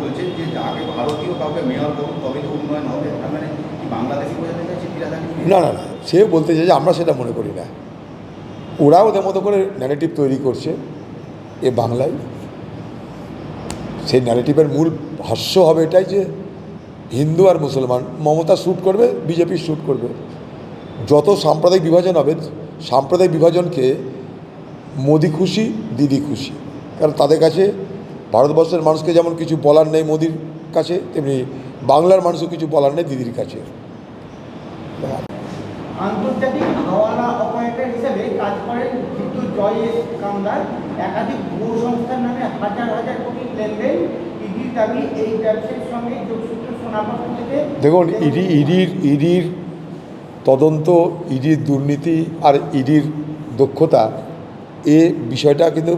বলছেন যে আগে ভারতীয় কাউকে মেয়র করুন তবে তো উন্নয়ন হবে, তার মানে কি বাংলাদেশি বোঝাতে চাইছে ফিরাদাকে? না না না, সে বলতে চাই যে আমরা সেটা মনে করি না। ওরা ওদের মতো করে ন্যারেটিভ তৈরি করছে এ বাংলায়। সেই ন্যারেটিভের মূল ভাষ্য হবে এটাই যে হিন্দু আর মুসলমান, মমতা শ্যুট করবে, বিজেপি শ্যুট করবে। যত সাম্প্রদায়িক বিভাজন হবে, সাম্প্রদায়িক বিভাজনকে মোদি খুশি, দিদি খুশি। কারণ তাদের কাছে ভারতবর্ষের মানুষকে যেমন কিছু বলার নেই মোদির কাছে, তেমনি বাংলার মানুষও কিছু বলার নেই দিদির কাছে। আন্তর্জাতিক হাওয়ালা অপারেটর হিসেবে কাজ করেন কিন্তু জয় এস কামদার। একাধিক ভুয়ো সংস্থার নামে হাজার হাজার কোটি লেনদেন। ইডির দাবি এই ব্যবসায়ীর সঙ্গে যোগসূত্র শোনাপত্র থেকে। দেখুন, ইডির তদন্ত, ইডির দুর্নীতি আর ইডির দক্ষতা, এ বিষয়টা কিন্তু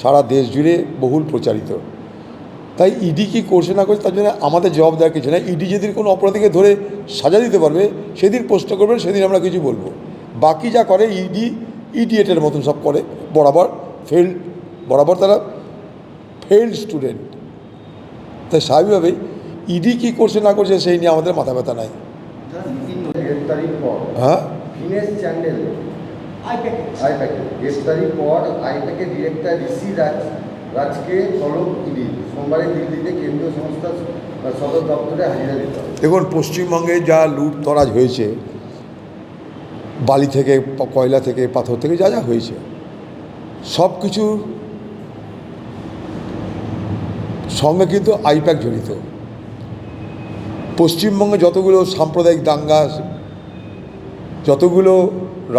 সারা দেশ জুড়ে বহুল প্রচারিত। তাই ইডি কী করছে না করছে তার জন্য আমাদের জবাব দেওয়ার কিছু না। ইডি যেদিন কোনো অপরাধীকে ধরে সাজা দিতে পারবে সেদিন প্রশ্ন করবেন, সেদিন আমরা কিছু বলবো। বাকি যা করে ইডি ইডিয়েটের মতন সব করে, বরাবর তারা ফেইল্ড স্টুডেন্ট। তাই স্বাভাবিকভাবেই ইডি কী করছে না করছে সেই নিয়ে আমাদের মাথা ব্যথা নাই। গ্রেফতারির পর হ্যাঁ, ফিনেস চ্যান্ডেল আইপ্যাকের গ্রেফতারির পর আইপ্যাকের ডিরেক্টর ঋষি রাজকে তলব ইডি সোমবারে দিল্লিতে কেন্দ্রীয় সংস্থার সদর দপ্তরে হাজিরা দিতে হবে। দেখুন, পশ্চিমবঙ্গে যা লুটতরাজ হয়েছে, বালি থেকে, কয়লা থেকে, পাথর থেকে, যা যা হয়েছে, সব কিছুর সঙ্গে কিন্তু আইপ্যাক জড়িত। পশ্চিমবঙ্গে যতগুলো সাম্প্রদায়িক দাঙ্গা, যতগুলো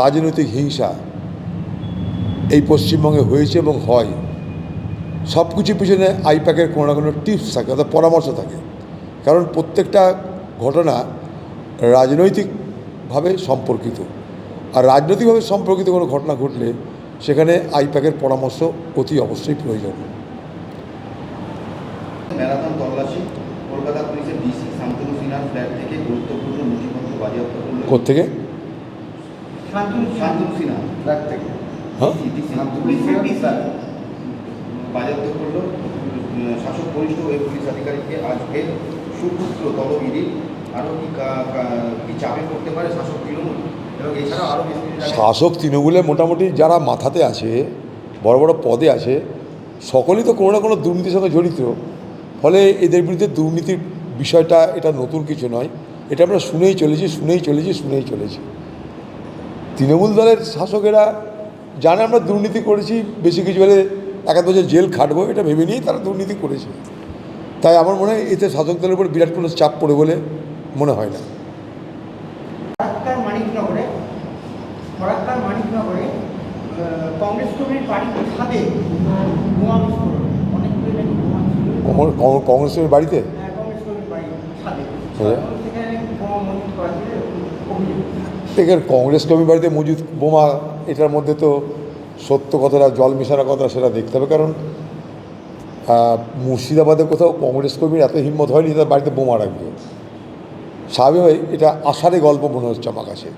রাজনৈতিক হিংসা এই পশ্চিমবঙ্গে হয়েছে এবং হয়, সব কিছুর পিছনে আইপ্যাকের কোনো না কোনো টিপস থাকে, অর্থাৎ পরামর্শ থাকে। কারণ প্রত্যেকটা ঘটনা রাজনৈতিকভাবে সম্পর্কিত, আর রাজনৈতিকভাবে সম্পর্কিত কোনো ঘটনা ঘটলে সেখানে আইপ্যাকের পরামর্শ অতি অবশ্যই প্রয়োজন। ম্যারাথন তল্লাশি, কলকাতা পুলিশের ডিসি শান্তনু সিনহার ফ্ল্যাট থেকে গুরুত্বপূর্ণ নথিপত্র বাজেয়াপ্ত করল। কোত্থেকে? শান্তনু সিনহা ফ্ল্যাট থেকে হ্যাঁ, বাজেয়াপ্ত করল শাসক বরিষ্ঠ ওই পুলিশ আধিকারিককে। আজকে সুপুত্র তলব ইডির। আরও কি চাপে করতে পারে শাসক তৃণমূল? এবং এছাড়াও আরও বেশ কিছু শাসক তৃণমূলে মোটামুটি যারা মাথাতে আছে, বড় বড় পদে আছে, সকলেই তো কোনো না কোনো দুর্নীতির সঙ্গে জড়িত। ফলে এদের বিরুদ্ধে দুর্নীতির বিষয়টা এটা নতুন কিছু নয়, এটা আমরা শুনেই চলেছি। তৃণমূল দলের শাসকেরা জানে আমরা দুর্নীতি করেছি, বেশি কিছু হলে 1 বছর জেল খাটবো, এটা ভেবে নিয়েই তারা দুর্নীতি করেছে। তাই আমার মনে হয় এতে শাসক দলের উপর বিরাট কোনো চাপ পড়ে বলে মনে হয় না। মানিকনগরে কংগ্রেস কর্মীর বাড়ির ছাদে বোমা বিস্ফোরণ। অনেকগুলো নাকি বোমা বিস্ফোরণ কংগ্রেসের বাড়িতে কংগ্রেস কর্মীর বাড়ির ছাদে। হ্যাঁ। সেখানে বোমা মজুত করা ছিল অভিযোগ। এখানে কংগ্রেস কর্মী বাড়িতে মজুদ বোমা, এটার মধ্যে তো সত্য কথাটা, জল মেশানো কথা, সেটা দেখতে হবে। কারণ মুর্শিদাবাদে কোথাও কংগ্রেস কর্মীর এত হিম্মত হয়নি তার বাড়িতে বোমা রাখবে। স্বাভাবিকভাবে এটা আষাঢ়ে গল্প মনে হচ্ছে আমার কাছে।